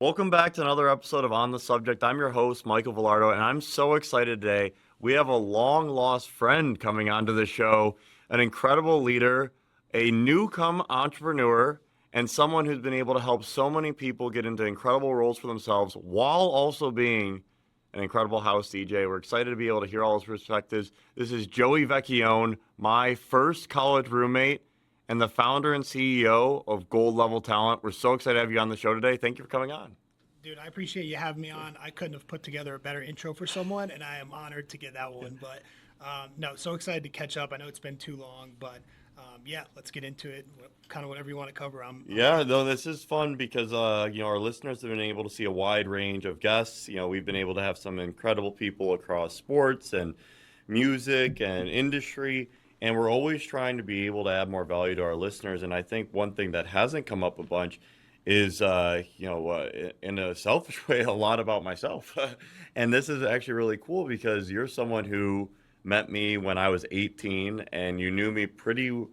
Welcome back to another episode of On the Subject. I'm your host, Michael Vilardo, and I'm so excited today. We have a long lost friend coming onto the show, an incredible leader, a newcomer entrepreneur, and someone who's been able to help so many people get into incredible roles for themselves while also being an incredible house DJ. We're excited to be able to hear all his perspectives. This is Joey Vecchione, my first college roommate and the founder and CEO of Gold Level Talent. We're so excited to have you on the show today. Thank you for coming on. Dude, I appreciate you having me on. I couldn't have put together a better intro for someone, and I am honored to get that one. But no, so excited to catch up. I know it's been too long, but yeah, let's get into it. Kind of whatever you want to cover. Yeah, no, this is fun because our listeners have been able to see a wide range of guests. We've been able to have some incredible people across sports and music and industry, and we're always trying to be able to add more value to our listeners. And I think one thing that hasn't come up a bunch is in a selfish way, a lot about myself. And this is actually really cool because you're someone who met me when I was 18, and you knew me pretty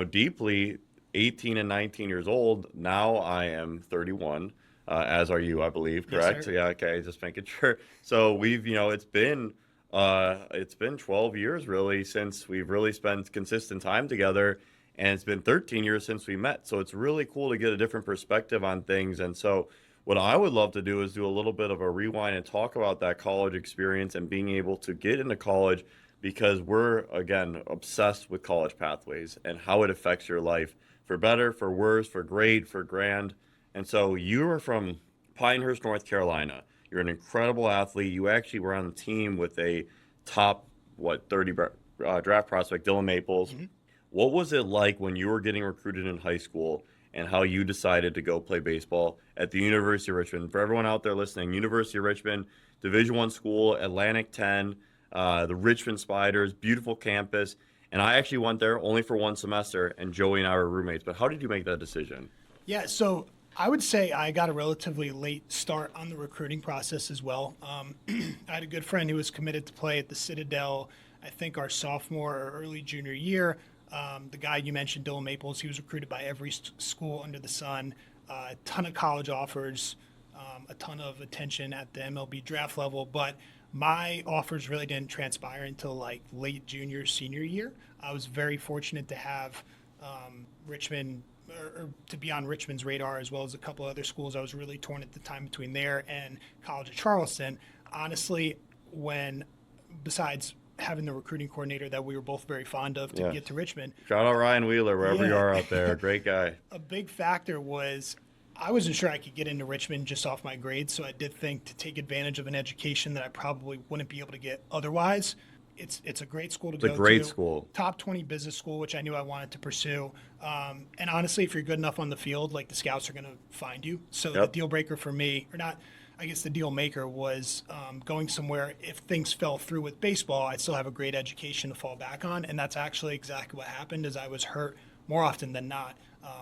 deeply 18 and 19 years old. Now I am 31, as are you, I believe, correct? Yes, sir. Yeah, okay, just making sure. So we've, it's been 12 years really since we've really spent consistent time together, and it's been 13 years since we met. So it's really cool to get a different perspective on things. And so what I would love to do is do a little bit of a rewind and talk about that college experience and being able to get into college, because we're, again, obsessed with college pathways and how it affects your life for better, for worse, for great, for grand. And so you are from Pinehurst, North Carolina. You're an incredible athlete. You actually were on the team with a top, 30 draft prospect, Dylan Maples. Mhm. What was it like when you were getting recruited in high school and how you decided to go play baseball at the University of Richmond? For everyone out there listening, University of Richmond, Division I school, Atlantic 10, the Richmond Spiders, beautiful campus. And I actually went there only for one semester, and Joey and I were roommates. But how did you make that decision? Yeah, so I would say I got a relatively late start on the recruiting process as well. I had a good friend who was committed to play at the Citadel, I think our sophomore or early junior year. The guy you mentioned, Dylan Maples, he was recruited by every school under the sun, a ton of college offers, a ton of attention at the MLB draft level. But my offers really didn't transpire until like late junior, senior year. I was very fortunate to have Richmond, or to be on Richmond's radar, as well as a couple other schools. I was really torn at the time between there and College of Charleston. Honestly, when besides having the recruiting coordinator that we were both very fond of to Yes. get to Richmond, Shout out Ryan Wheeler, wherever you yeah, are out there. Great guy. a big factor was I wasn't sure I could get into Richmond just off my grades, so I did think to take advantage of an education that I probably wouldn't be able to get otherwise. It's a great school to It's a go great to. school. Top 20 business school, which I knew I wanted to pursue. And honestly, if you're good enough on the field, like the scouts are going to find you. So the Yep. deal breaker for me, or not, I guess the deal maker was going somewhere. If things fell through with baseball, I'd still have a great education to fall back on. And that's actually exactly what happened. Is I was hurt more often than not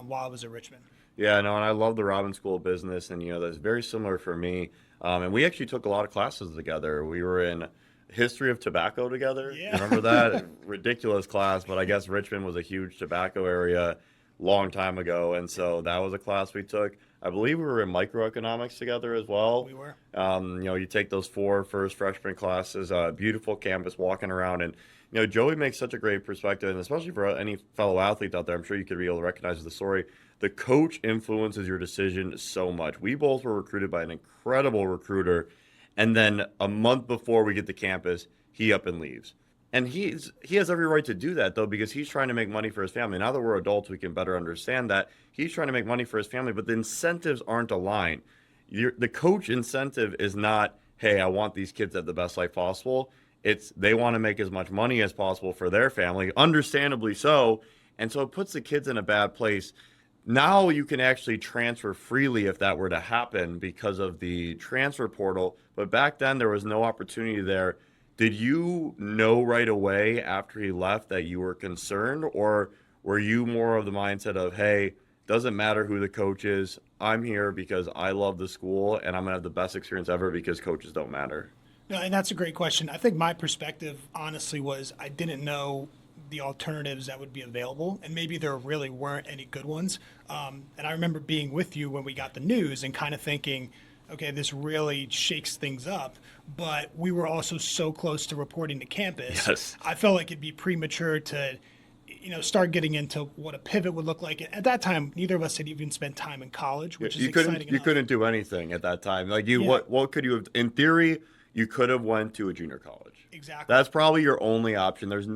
while I was at Richmond. Yeah, no, and I love the Robbins School of Business, and that's very similar for me. And we actually took a lot of classes together. We were in history of tobacco together. You Yeah. remember that? Ridiculous class, but I guess Richmond was a huge tobacco area long time ago, and so that was a class we took. I believe we were in microeconomics together as well. We were. You take those four first freshman classes, beautiful campus, walking around, and Joey makes such a great perspective, and especially for any fellow athlete out there, I'm sure you could be able to recognize the story. The coach influences your decision so much. We both were recruited by an incredible recruiter, and then a month before we get to campus, he up and leaves. And he has every right to do that, though, because he's trying to make money for his family. Now that we're adults, we can better understand that. He's trying to make money for his family, but the incentives aren't aligned. The coach incentive is not, hey, I want these kids to have the best life possible. It's they want to make as much money as possible for their family, understandably so. And so it puts the kids in a bad place. Now you can actually transfer freely if that were to happen because of the transfer portal. But back then, there was no opportunity there. Did you know right away after he left that you were concerned, or were you more of the mindset of, hey, doesn't matter who the coach is, I'm here because I love the school and I'm going to have the best experience ever because coaches don't matter? No, and that's a great question. I think my perspective, honestly, was I didn't know the alternatives that would be available, and maybe there really weren't any good ones. And I remember being with you when we got the news and kind of thinking, okay, this really shakes things up. But we were also so close to reporting to campus. Yes. I felt like it'd be premature to, start getting into what a pivot would look like. At that time, neither of us had even spent time in college, which is exciting You enough. couldn't do anything at that time. Like Yeah. what could you have? In theory, you could have went to a junior college. Exactly. That's probably your only option. There's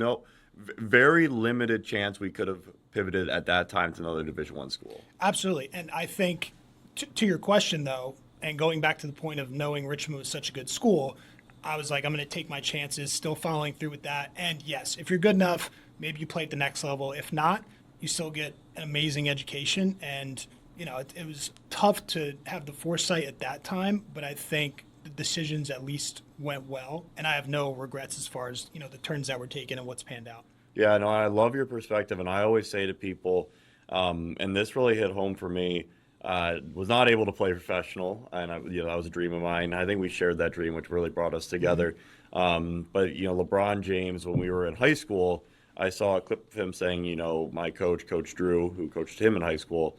very limited chance we could have pivoted at that time to another Division One school. Absolutely. And I think to your question, though, and going back to the point of knowing Richmond was such a good school, I was like, I'm going to take my chances, still following through with that. And yes, if you're good enough, maybe you play at the next level. If not, you still get an amazing education. And, it was tough to have the foresight at that time, but I think the decisions at least went well. And I have no regrets as far as, the turns that were taken and what's panned out. Yeah, no, I love your perspective, and I always say to people, and this really hit home for me. Was not able to play professional, and that was a dream of mine. I think we shared that dream, which really brought us together. But LeBron James, when we were in high school, I saw a clip of him saying, my coach, Coach Drew, who coached him in high school,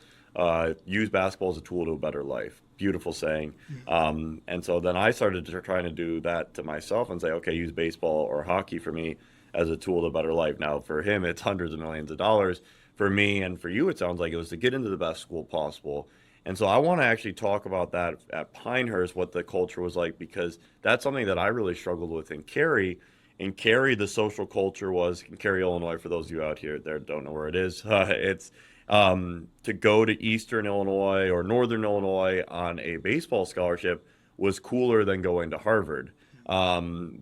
use basketball as a tool to a better life. Beautiful saying. And so then I started trying to do that to myself and say, okay, use baseball or hockey for me as a tool to a better life. Now, for him, it's hundreds of millions of dollars. For me and for you, it sounds like it was to get into the best school possible. And so I want to actually talk about that at Pinehurst, what the culture was like, because that's something that I really struggled with in Cary. In Cary, the social culture was, in Cary, Illinois, for those of you out here that don't know where it is, it's to go to Eastern Illinois or Northern Illinois on a baseball scholarship was cooler than going to Harvard,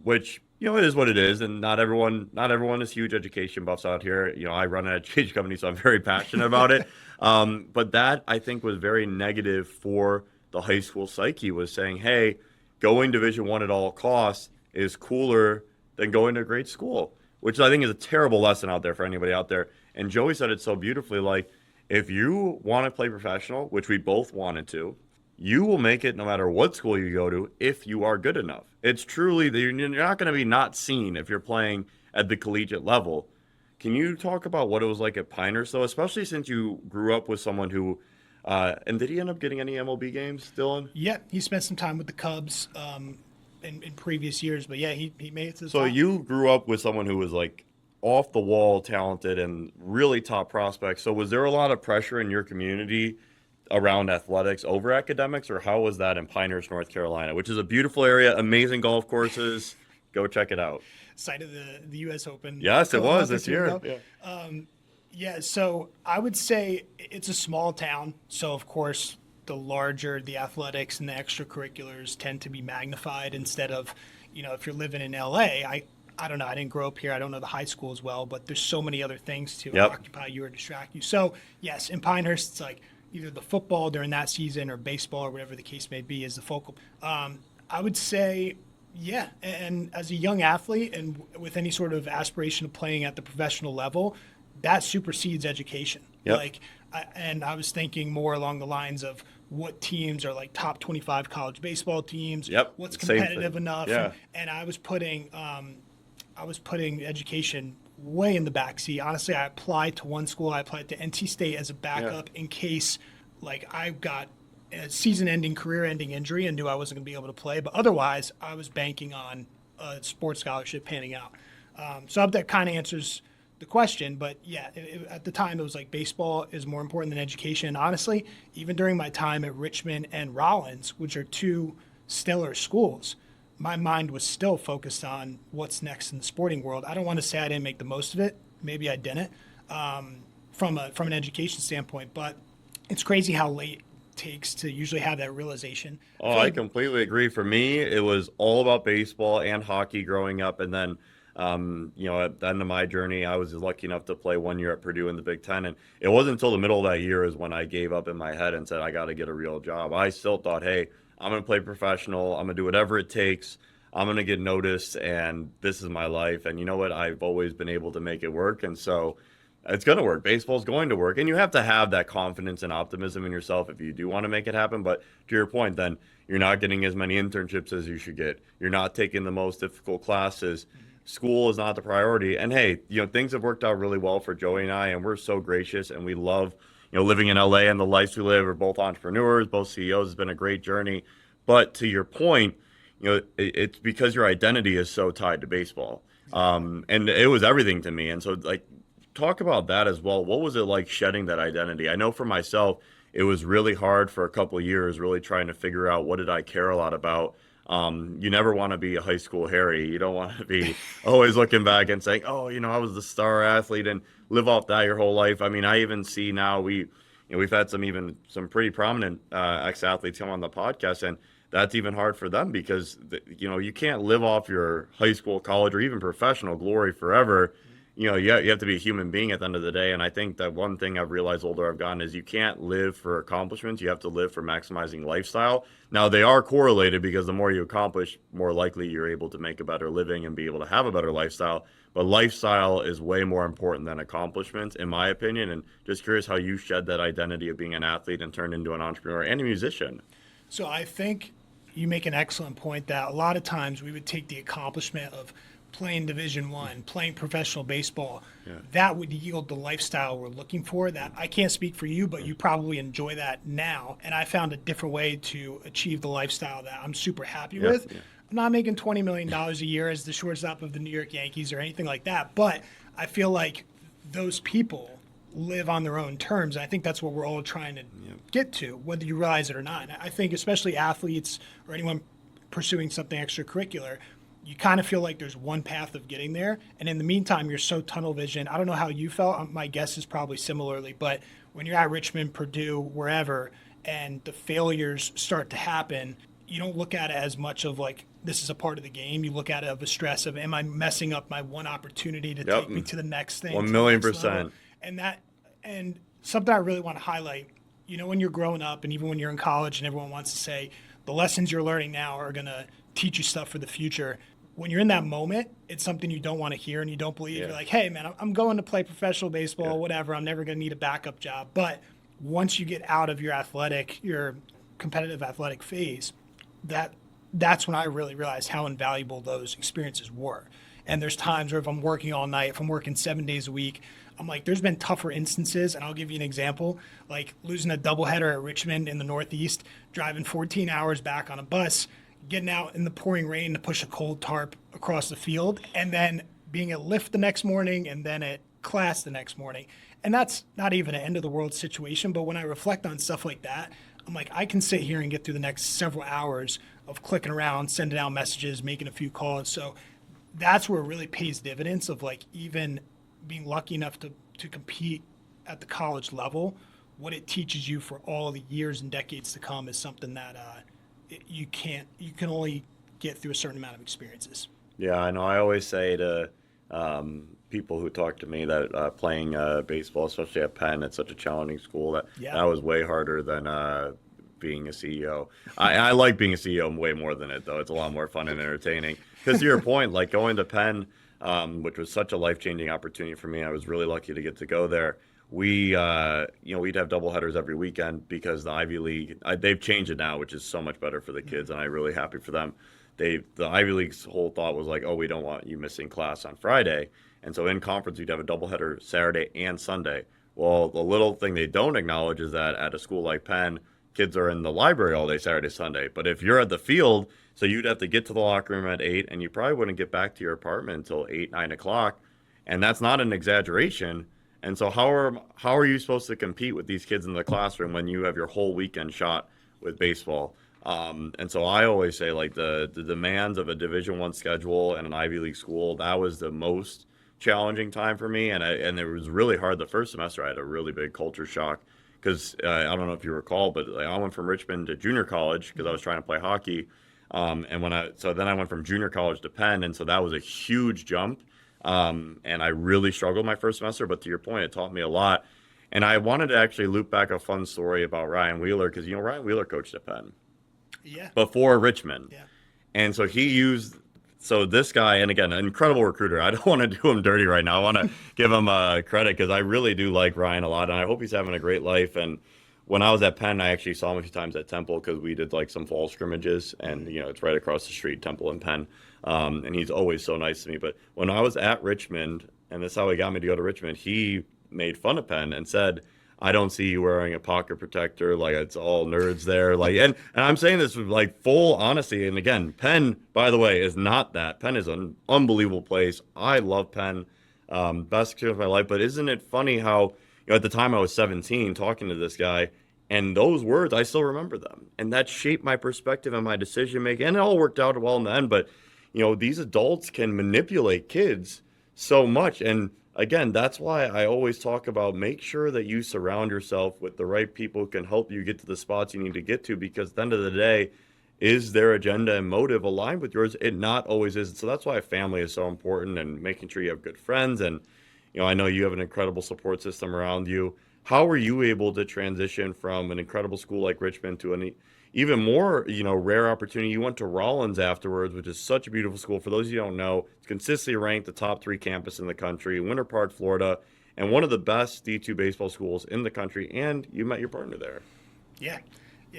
which it is what it is, and not everyone is huge education buffs out here. I run an education company, so I'm very passionate about it. But that I think was very negative for the high school psyche, was saying, hey, going Division One at all costs is cooler than going to a great school, which I think is a terrible lesson out there for anybody out there. And Joey said it so beautifully, like, if you want to play professional, which we both wanted to, you will make it no matter what school you go to if you are good enough. It's truly, you're not going to be not seen if you're playing at the collegiate level. Can you talk about what it was like at Pinehurst, though, especially since you grew up with someone who, and did he end up getting any MLB games, Dylan? Yeah, he spent some time with the Cubs in previous years, but yeah, he made it to the So top. you grew up with someone who was like off the wall talented and really top prospects. So was there a lot of pressure in your community around athletics over academics, or how was that in Pinehurst, North Carolina, which is a beautiful area, amazing golf courses? Go check it out. Site of the U.S. Open. Yes, it a month was or this two year. ago. Yeah. Yeah, so I would say it's a small town. So, of course, the larger the athletics and the extracurriculars tend to be magnified instead of, if you're living in L.A., I don't know. I didn't grow up here. I don't know the high school as well, but there's so many other things to Yep. occupy you or distract you. So, yes, in Pinehurst, it's like either the football during that season or baseball or whatever the case may be is the focal. I would say, yeah, and as a young athlete and with any sort of aspiration of playing at the professional level, that supersedes education. Yep. And I was thinking more along the lines of what teams are like top 25 college baseball teams. Yep. What's Same competitive thing. enough. Yeah. And I was putting education way in the backseat. Honestly, I applied to one school. I applied to NC State as a backup in case I got a season-ending, career-ending injury and knew I wasn't going to be able to play. But otherwise, I was banking on a sports scholarship panning out. So I hope that kind of answers the question. But yeah, at the time, it was like baseball is more important than education. And honestly, even during my time at Richmond and Rollins, which are two stellar schools, my mind was still focused on what's next in the sporting world. I don't want to say I didn't make the most of it. Maybe I didn't from an education standpoint. But it's crazy how late it takes to usually have that realization. Oh, I completely agree. For me, it was all about baseball and hockey growing up. And then, at the end of my journey, I was lucky enough to play 1 year at Purdue in the Big Ten. And it wasn't until the middle of that year is when I gave up in my head and said, I got to get a real job. I still thought, hey, I'm going to play professional. I'm going to do whatever it takes. I'm going to get noticed, and this is my life. And you know what? I've always been able to make it work. And so it's going to work. Baseball's going to work. And you have to have that confidence and optimism in yourself if you do want to make it happen. But to your point, then you're not getting as many internships as you should get. You're not taking the most difficult classes. school is not the priority. And hey, things have worked out really well for Joey and I, and we're so gracious and we love, living in LA and the lives we live. We're both entrepreneurs, both CEOs. It's been a great journey. But to your point, it's because your identity is so tied to baseball. And it was everything to me. And so, like, talk about that as well. What was it like shedding that identity? I know for myself, it was really hard for a couple of years, really trying to figure out what did I care a lot about. You never want to be a high school Harry. You don't want to be always looking back and saying, oh, I was the star athlete and live off that your whole life. I mean, I even see now we've had some pretty prominent ex-athletes come on the podcast, and that's even hard for them because you can't live off your high school, college, or even professional glory forever. You have to be a human being at the end of the day. And I think that one thing I've realized older I've gotten is you can't live for accomplishments. You have to live for maximizing lifestyle. Now, they are correlated because the more you accomplish, more likely you're able to make a better living and be able to have a better lifestyle. But lifestyle is way more important than accomplishments, in my opinion. And just curious how you shed that identity of being an athlete and turned into an entrepreneur and a musician. So I think you make an excellent point that a lot of times we would take the accomplishment of playing Division I, playing professional baseball, that would yield the lifestyle we're looking for. That I can't speak for you, but you probably enjoy that now. And I found a different way to achieve the lifestyle that I'm super happy with. Yeah. I'm not making $20 million a year as the shortstop of the New York Yankees or anything like that, but I feel like those people live on their own terms. I think that's what we're all trying to get to, whether you realize it or not. And I think especially athletes or anyone pursuing something extracurricular, you kind of feel like there's one path of getting there. And in the meantime, you're so tunnel vision. I don't know how you felt. My guess is probably similarly. But when you're at Richmond, Purdue, wherever, and the failures start to happen, you don't look at it as much of like, this is a part of the game. You look at it of a stress of, am I messing up my one opportunity to take me to the next thing? 1,000,000%. And something I really want to highlight, when you're growing up and even when you're in college and everyone wants to say the lessons you're learning now are going to teach you stuff for the future. When you're in that moment, it's something you don't want to hear and you don't believe. You're like, hey, man, I'm going to play professional baseball, whatever. I'm never going to need a backup job. But once you get out of your competitive athletic phase, that's when I really realized how invaluable those experiences were. And there's times where if I'm working all night, if I'm working 7 days a week, I'm like, there's been tougher instances, and I'll give you an example, like losing a doubleheader at Richmond in the Northeast, driving 14 hours back on a bus, getting out in the pouring rain to push a cold tarp across the field, and then being at lift the next morning and then at class the next morning. And that's not even an end of the world situation, but when I reflect on stuff like that, I'm like, I can sit here and get through the next several hours of clicking around, sending out messages, making a few calls. So that's where it really pays dividends of like even being lucky enough to compete at the college level. What it teaches you for all the years and decades to come is something that you can only get through a certain amount of experiences. Yeah, I know. I always say to people who talk to me that playing baseball, especially at Penn, it's such a challenging school that was way harder than being a CEO. I like being a CEO way more than it, though. It's a lot more fun and entertaining. Because to your point, like going to Penn, which was such a life-changing opportunity for me, I was really lucky to get to go there. We'd have doubleheaders every weekend because the Ivy League, they've changed it now, which is so much better for the kids, and I'm really happy for them. The Ivy League's whole thought was like, oh, we don't want you missing class on Friday. And so in conference, we'd have a doubleheader Saturday and Sunday. Well, the little thing they don't acknowledge is that at a school like Penn, kids are in the library all day Saturday, Sunday. But if you're at the field, so you'd have to get to the locker room at 8, and you probably wouldn't get back to your apartment until 8, 9 o'clock. And that's not an exaggeration. And so how are you supposed to compete with these kids in the classroom when you have your whole weekend shot with baseball? And so I always say, like, the demands of a Division I schedule and an Ivy League school, that was the most challenging time for me. And it was really hard the first semester. I had a really big culture shock because I don't know if you recall, but like, I went from Richmond to junior college because I was trying to play hockey. And then I went from junior college to Penn. And so that was a huge jump. And I really struggled my first semester, but to your point, it taught me a lot. And I wanted to actually loop back a fun story about Ryan Wheeler because, Ryan Wheeler coached at Penn before Richmond. Yeah. And so this guy, and again, an incredible recruiter. I don't want to do him dirty right now. I want to give him credit because I really do like Ryan a lot, and I hope he's having a great life. And when I was at Penn, I actually saw him a few times at Temple because we did like some fall scrimmages, and it's right across the street, Temple and Penn. And he's always so nice to me. But when I was at Richmond, and that's how he got me to go to Richmond, he made fun of Penn and said, "I don't see you wearing a pocket protector. Like it's all nerds there." Like, and I'm saying this with like full honesty. And again, Penn, by the way, is not that. Penn is an unbelievable place. I love Penn, best experience of my life. But isn't it funny how at the time I was 17 talking to this guy, and those words I still remember them, and that shaped my perspective and my decision making. And it all worked out well in the end. But these adults can manipulate kids so much. And again, that's why I always talk about make sure that you surround yourself with the right people who can help you get to the spots you need to get to, because at the end of the day, is their agenda and motive aligned with yours? It not always is. So that's why family is so important, and making sure you have good friends. And I know you have an incredible support system around you. How were you able to transition from an incredible school like Richmond to an even more, rare opportunity? You went to Rollins afterwards, which is such a beautiful school. For those of you who don't know, it's consistently ranked the top 3 campus in the country, Winter Park, Florida, and one of the best D2 baseball schools in the country. And you met your partner there. Yeah.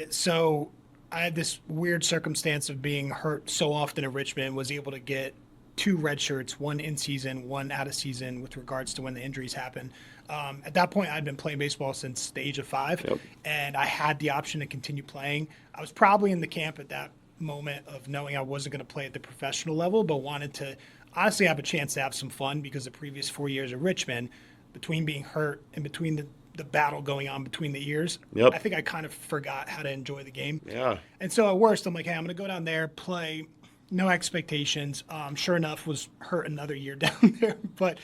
So I had this weird circumstance of being hurt so often at Richmond, was able to get 2 red shirts, one in season, one out of season, with regards to when the injuries happened. At that point, I'd been playing baseball since the age of 5, Yep. and I had the option to continue playing. I was probably in the camp at that moment of knowing I wasn't going to play at the professional level, but wanted to honestly have a chance to have some fun, because the previous 4 years at Richmond, between being hurt and between the battle going on between the ears, Yep. I think I kind of forgot how to enjoy the game. Yeah. And so at worst, I'm like, hey, I'm going to go down there, play, no expectations. Sure enough, was hurt another year down there. But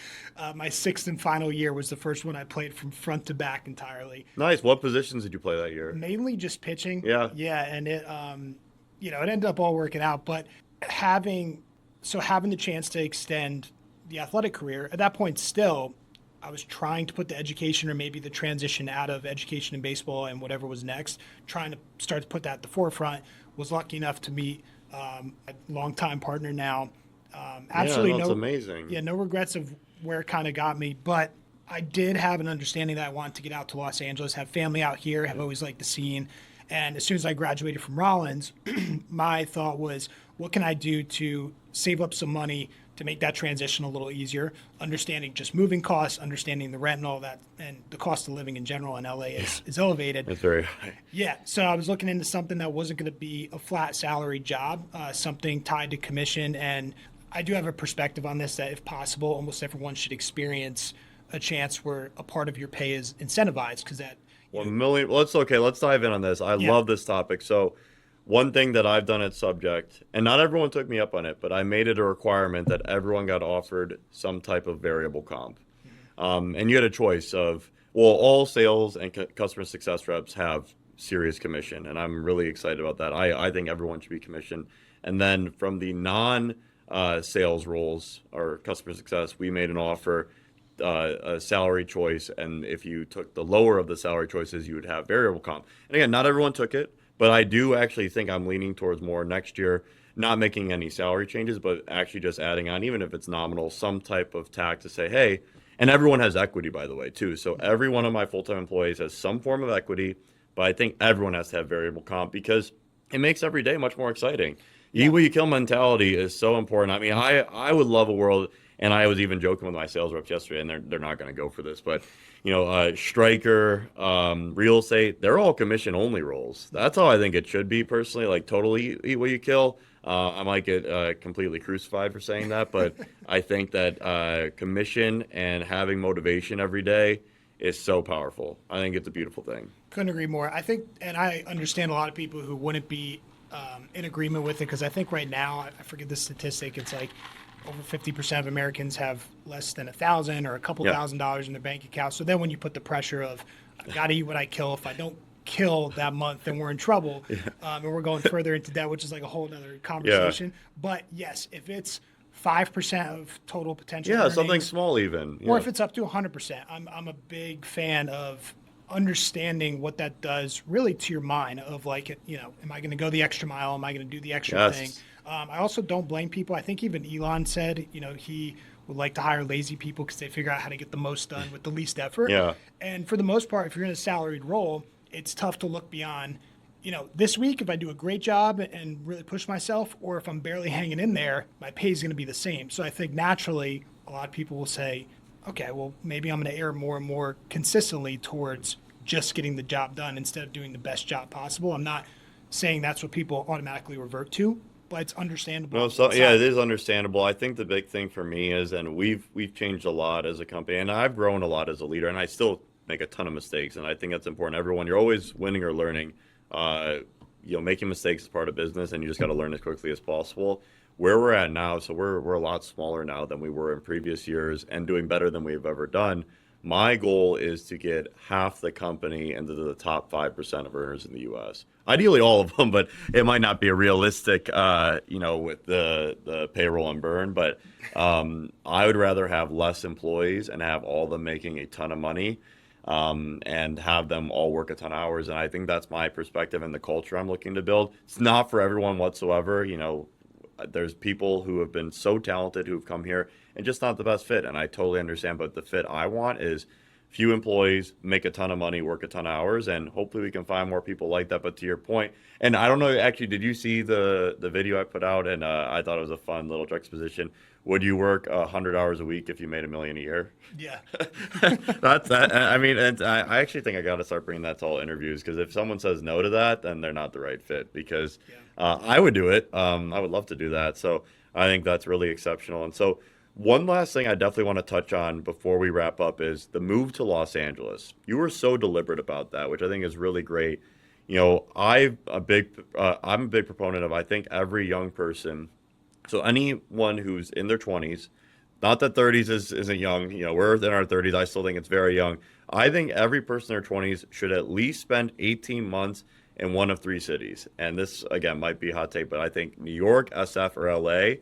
my 6th and final year was the first one I played from front to back entirely. Nice. What positions did you play that year? Mainly just pitching. Yeah. Yeah, and it, it ended up all working out. But having the chance to extend the athletic career, at that point still, I was trying to put the education, or maybe the transition out of education and baseball and whatever was next, trying to start to put that at the forefront. Was lucky enough to meet a longtime partner now. Absolutely that's amazing. Yeah, no regrets of where it kind of got me. But I did have an understanding that I wanted to get out to Los Angeles, have family out here, have always liked the scene. And as soon as I graduated from Rollins, my thought was, what can I do to save up some money to make that transition a little easier, understanding just moving costs, understanding the rent and all that, and the cost of living in general in LA is elevated. It's very high. Yeah, so I was looking into something that wasn't going to be a flat salary job, something tied to commission. And I do have a perspective on this that, if possible, almost everyone should experience a chance where a part of your pay is incentivized, because that. 1 million. Let's dive in on this. I love this topic. So one thing that I've done at Subject, and not everyone took me up on it, but I made it a requirement that everyone got offered some type of variable comp. And you had a choice of, all sales and customer success reps have serious commission, and I'm really excited about that. I think everyone should be commissioned. And then from the non-sales roles or customer success, we made an offer, a salary choice, and if you took the lower of the salary choices, you would have variable comp. And again, not everyone took it, but I do actually think I'm leaning towards more next year, not making any salary changes, but actually just adding on, even if it's nominal, some type of tack to say, hey, and everyone has equity, by the way, too. So every one of my full-time employees has some form of equity, but I think everyone has to have variable comp, because it makes every day much more exciting. Eat what you kill mentality is so important. I mean, I would love a world, and I was even joking with my sales reps yesterday, and they're not going to go for this, but striker, real estate, they're all commission only roles. That's how I think it should be personally, like totally eat what you kill. I might get completely crucified for saying that, but I think that commission and having motivation every day is so powerful. I think it's a beautiful thing. Couldn't agree more. I think, and I understand a lot of people who wouldn't be in agreement with it, because I think right now, I forget the statistic, it's like over 50% of Americans have less than $1,000 or a couple $1,000 in their bank account. So then when you put the pressure of, I got to eat what I kill. If I don't kill that month, then we're in trouble. And we're going further into debt, which is like a whole other conversation. But yes, if it's 5% of total potential earnings, something small even. Or if it's up to 100%, I'm a big fan of understanding what that does really to your mind of like, am I going to go the extra mile? Am I going to do the extra thing? I also don't blame people. I think even Elon said, he would like to hire lazy people because they figure out how to get the most done with the least effort. Yeah. And for the most part, if you're in a salaried role, it's tough to look beyond, this week, if I do a great job and really push myself, or if I'm barely hanging in there, my pay is going to be the same. So I think naturally, a lot of people will say, okay, well, maybe I'm going to err more and more consistently towards just getting the job done instead of doing the best job possible. I'm not saying that's what people automatically revert to, but it's understandable. No, so yeah, it is understandable. I think the big thing for me is, and we've changed a lot as a company, and I've grown a lot as a leader, and I still make a ton of mistakes, and I think that's important. Everyone, you're always winning or learning. Making mistakes is part of business, and you just got to learn as quickly as possible. Where we're at now, so we're a lot smaller now than we were in previous years, and doing better than we've ever done. My goal is to get half the company into the top 5% of earners in the U.S. Ideally, all of them, but it might not be a realistic, with the payroll and burn. But I would rather have less employees and have all of them making a ton of money, and have them all work a ton of hours. And I think that's my perspective and the culture I'm looking to build. It's not for everyone whatsoever. There's people who have been so talented who've come here and just not the best fit. And I totally understand. But the fit I want is few employees, make a ton of money, work a ton of hours, and hopefully we can find more people like that. But to your point, and I don't know, actually, did you see the video I put out? And I thought it was a fun little juxtaposition. Would you work 100 hours a week if you made $1 million a year? Yeah. That's that. I mean, and I actually think I got to start bringing that to all interviews, because if someone says no to that, then they're not the right fit. Because I would do it. I would love to do that. So I think that's really exceptional. And so one last thing I definitely want to touch on before we wrap up is the move to Los Angeles. You were so deliberate about that, which I think is really great. I'm a big proponent of, I think every young person. So anyone who's in their 20s, not that 30s isn't young, we're in our 30s, I still think it's very young. I think every person in their 20s should at least spend 18 months in one of 3 cities. And this, again, might be a hot take, but I think New York, SF, or LA,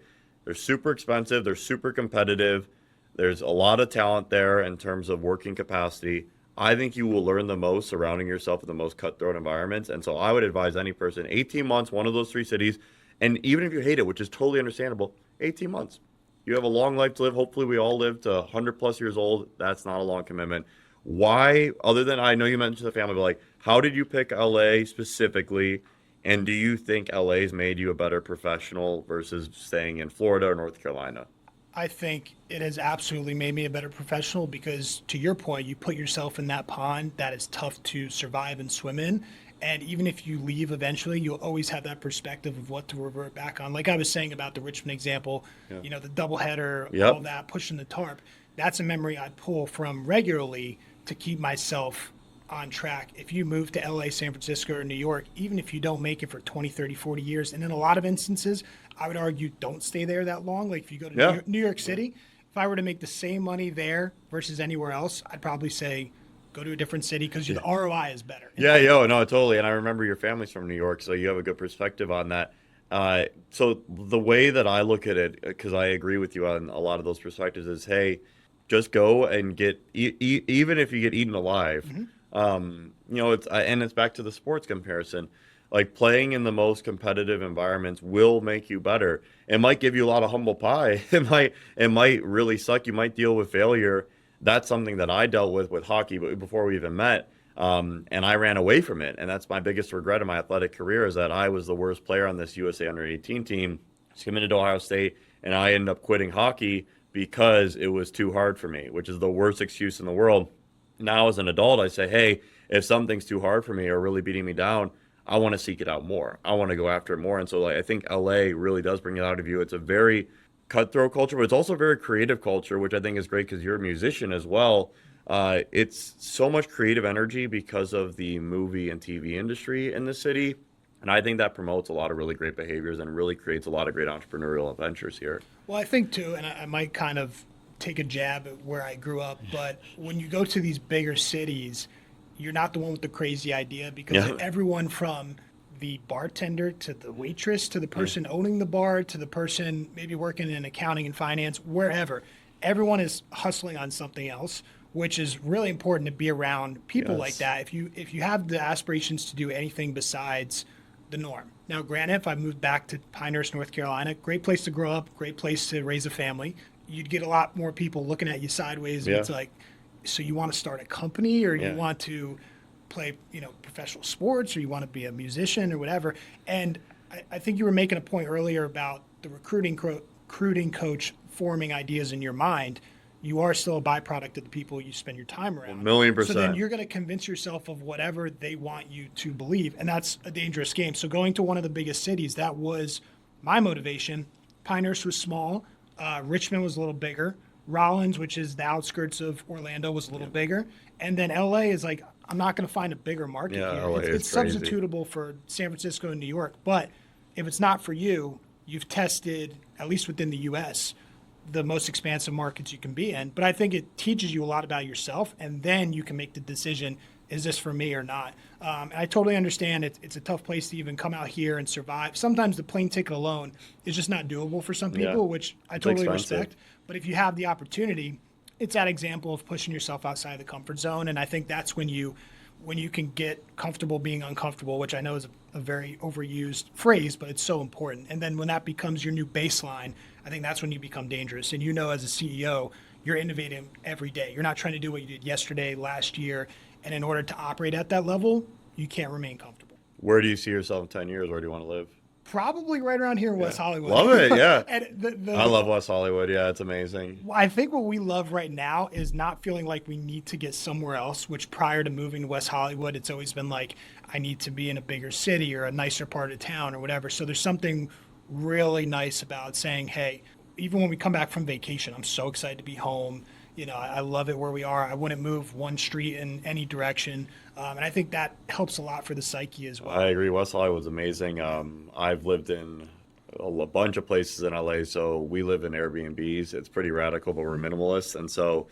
they're super expensive, they're super competitive, there's a lot of talent there in terms of working capacity. I think you will learn the most surrounding yourself with the most cutthroat environments. And so I would advise any person, 18 months, one of those 3 cities. And even if you hate it, which is totally understandable, 18 months. You have a long life to live. Hopefully we all live to 100 plus years old. That's not a long commitment. Why, other than, I know you mentioned the family, but how did you pick LA specifically? And do you think LA's made you a better professional versus staying in Florida or North Carolina? I think it has absolutely made me a better professional because, to your point, you put yourself in that pond that is tough to survive and swim in. And even if you leave eventually, you'll always have that perspective of what to revert back on. Like I was saying about the Richmond example, the doubleheader, all that, pushing the tarp. That's a memory I pull from regularly to keep myself on track. If you move to LA, San Francisco, or New York, even if you don't make it for 20, 30, 40 years, and in a lot of instances, I would argue don't stay there that long. Like if you go to New York City, if I were to make the same money there versus anywhere else, I'd probably say go to a different city because the ROI is better. No, totally. And I remember your family's from New York, so you have a good perspective on that. So the way that I look at it, because I agree with you on a lot of those perspectives, is, hey, just go and get, even if you get eaten alive, it's back to the sports comparison. Like playing in the most competitive environments will make you better. It might give you a lot of humble pie. It might really suck. You might deal with failure. That's something that I dealt with hockey, but before we even met, and I ran away from it. And that's my biggest regret in my athletic career, is that I was the worst player on this USA Under-18 team, committed to Ohio State, and I ended up quitting hockey because it was too hard for me, which is the worst excuse in the world. Now as an adult, I say, hey, if something's too hard for me or really beating me down, I want to seek it out more. I want to go after it more. And so I think LA really does bring it out of you. It's a very cutthroat culture, but it's also a very creative culture, which I think is great because you're a musician as well. It's so much creative energy because of the movie and TV industry in the city. And I think that promotes a lot of really great behaviors and really creates a lot of great entrepreneurial adventures here. Well, I think too, and I might kind of take a jab at where I grew up, but when you go to these bigger cities, you're not the one with the crazy idea because everyone from the bartender to the waitress to the person owning the bar to the person maybe working in accounting and finance, wherever, everyone is hustling on something else, which is really important to be around people like that. If you have the aspirations to do anything besides the norm. Now, granted, if I moved back to Pinehurst, North Carolina, great place to grow up, great place to raise a family, you'd get a lot more people looking at you sideways. And it's like, so you want to start a company or you want to play, professional sports or you want to be a musician or whatever. And I think you were making a point earlier about the recruiting coach forming ideas in your mind. You are still a byproduct of the people you spend your time around. 1,000,000%. So then you're going to convince yourself of whatever they want you to believe. And that's a dangerous game. So going to one of the biggest cities, that was my motivation. Pinehurst was small. Richmond was a little bigger. Rollins, which is the outskirts of Orlando, was a little bigger. And then LA is like, I'm not going to find a bigger market Yeah, here. LA It's is crazy. substitutable for San Francisco and New York. But if it's not for you, you've tested, at least within the U.S., the most expansive markets you can be in. But I think it teaches you a lot about yourself, and then you can make the decision, is this for me or not? And I totally understand it's a tough place to even come out here and survive. Sometimes the plane ticket alone is just not doable for some people, which I totally respect. But if you have the opportunity, it's that example of pushing yourself outside the comfort zone. And I think that's when you can get comfortable being uncomfortable, which I know is a very overused phrase, but it's so important. And then when that becomes your new baseline, I think that's when you become dangerous. And as a CEO, you're innovating every day. You're not trying to do what you did yesterday, last year. And in order to operate at that level, you can't remain comfortable. Where do you see yourself in 10 years? Where do you want to live? Probably right around here in West Hollywood. Love it, yeah. And I love West Hollywood. Yeah, it's amazing. I think what we love right now is not feeling like we need to get somewhere else, which prior to moving to West Hollywood, it's always been like, I need to be in a bigger city or a nicer part of town or whatever. So there's something really nice about saying, hey, even when we come back from vacation, I'm so excited to be home. I love it where we are. I wouldn't move one street in any direction. And I think that helps a lot for the psyche as well. I agree. West Hollywood's amazing. I've lived in a bunch of places in LA, so we live in Airbnbs. It's pretty radical, but we're minimalists. And so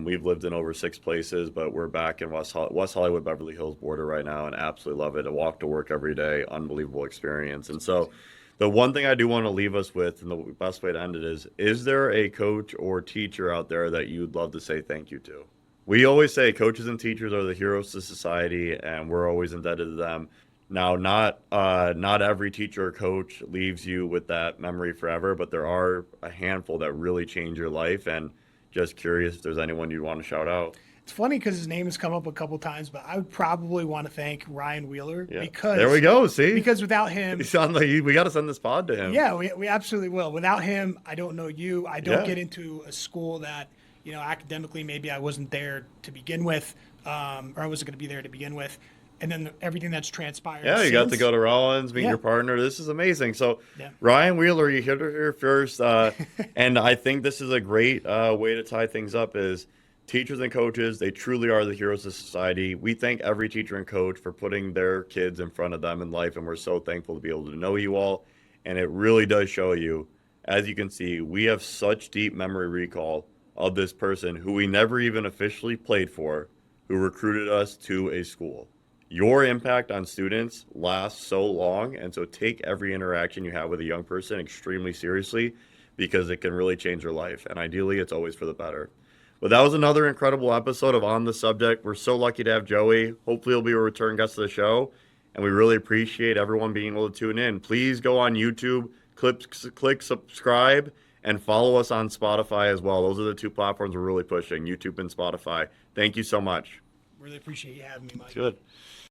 we've lived in over 6 places, but we're back in West Hollywood, Beverly Hills border right now, and absolutely love it. I walk to work every day. Unbelievable experience. And so the one thing I do want to leave us with, and the best way to end it is there a coach or teacher out there that you'd love to say thank you to? We always say coaches and teachers are the heroes to society, and we're always indebted to them. Now, not every teacher or coach leaves you with that memory forever, but there are a handful that really change your life, and just curious if there's anyone you'd want to shout out. It's funny because his name has come up a couple times, but I would probably want to thank Ryan Wheeler because there we go. See, because without him, you sound like we got to send this pod to him. Yeah, we absolutely will. Without him, I don't know you. I don't get into a school that academically maybe I wasn't there to begin with, or I wasn't going to be there to begin with. And then everything that's transpired. Yeah, you got to go to Rollins, meet your partner. This is amazing. So, Ryan Wheeler, you hit it here first. And I think this is a great way to tie things up is teachers and coaches, they truly are the heroes of society. We thank every teacher and coach for putting their kids in front of them in life, and we're so thankful to be able to know you all. And it really does show you, as you can see, we have such deep memory recall of this person who we never even officially played for, who recruited us to a school. Your impact on students lasts so long, and so take every interaction you have with a young person extremely seriously because it can really change their life, and ideally it's always for the better. But that was another incredible episode of On the Subject. We're so lucky to have Joey. Hopefully he'll be a return guest of the show, and we really appreciate everyone being able to tune in. Please go on YouTube, click subscribe, and follow us on Spotify as well. Those are the 2 platforms we're really pushing, YouTube and Spotify. Thank you so much. Really appreciate you having me, Mike. Good.